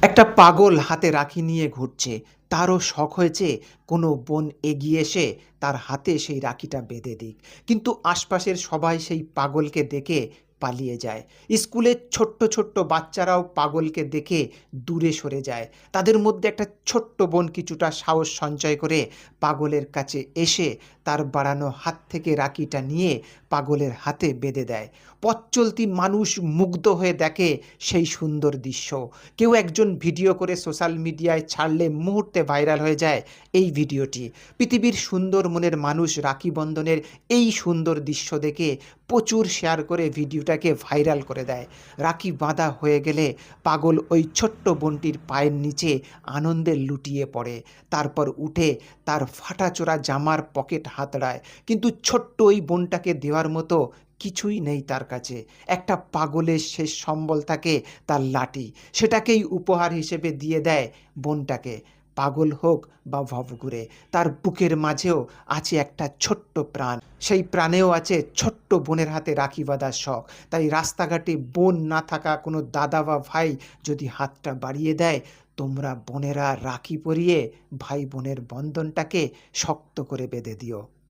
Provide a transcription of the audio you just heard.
একটা পাগল হাতে রাখি নিয়ে ঘুরছে। তারও শখ হয়েছে কোনো বোন এগিয়ে এসে তার হাতে সেই রাখিটা বেঁধে দিক। কিন্তু আশপাশের সবাই সেই পাগলকে দেখে পালিয়ে যায়। স্কুলের ছোট্ট ছোট্ট বাচ্চারাও পাগলকে দেখে দূরে সরে যায়। তাদের মধ্যে একটা ছোট্ট বোন কিছুটা সাহস সঞ্চয় করে পাগলের কাছে এসে তার বাড়ানো হাত থেকে রাখিটা নিয়ে পাগলের হাতে বেঁধে দেয়। পথ চলতি মানুষ মুগ্ধ হয়ে দেখে সেই সুন্দর দৃশ্য। কেউ একজন ভিডিও করে সোশ্যাল মিডিয়ায় ছাড়লে মুহূর্তে ভাইরাল হয়ে যায় এই ভিডিওটি। পৃথিবীর সুন্দর মনের মানুষ রাখি বন্ধনের এই সুন্দর দৃশ্য দেখে প্রচুর শেয়ার করে ভিডিওটাকে ভাইরাল করে দেয়। রাখি বাঁধা হয়ে গেলে পাগল ওই ছোট্ট বোনটির পায়ের নিচে আনন্দে লুটিয়ে পড়ে। তারপর উঠে তার ফাটাচোরা জামার পকেট হাতড়ায়, কিন্তু ছোট্ট ওই বোনটাকে দেওয়ার মতো কিছুই নেই তার কাছে। একটা পাগলের শেষ সম্বল থাকে তার লাঠি, সেটাকেই উপহার হিসেবে দিয়ে দেয় বোনটাকে। পাগল হোক বা ভবঘুরে, তার বুকের মাঝেও আছে একটা ছোট্ট প্রাণ। সেই প্রাণেও আছে ছোট্ট বোনের হাতে রাখি বাঁধার শখ। তাই রাস্তাঘাটে বোন না থাকা কোনো দাদা বা ভাই যদি হাতটা বাড়িয়ে দেয়, তোমরা বোনেরা রাখি পরিয়ে ভাই বোনের বন্ধনটাকে শক্ত করে বেঁধে দিও।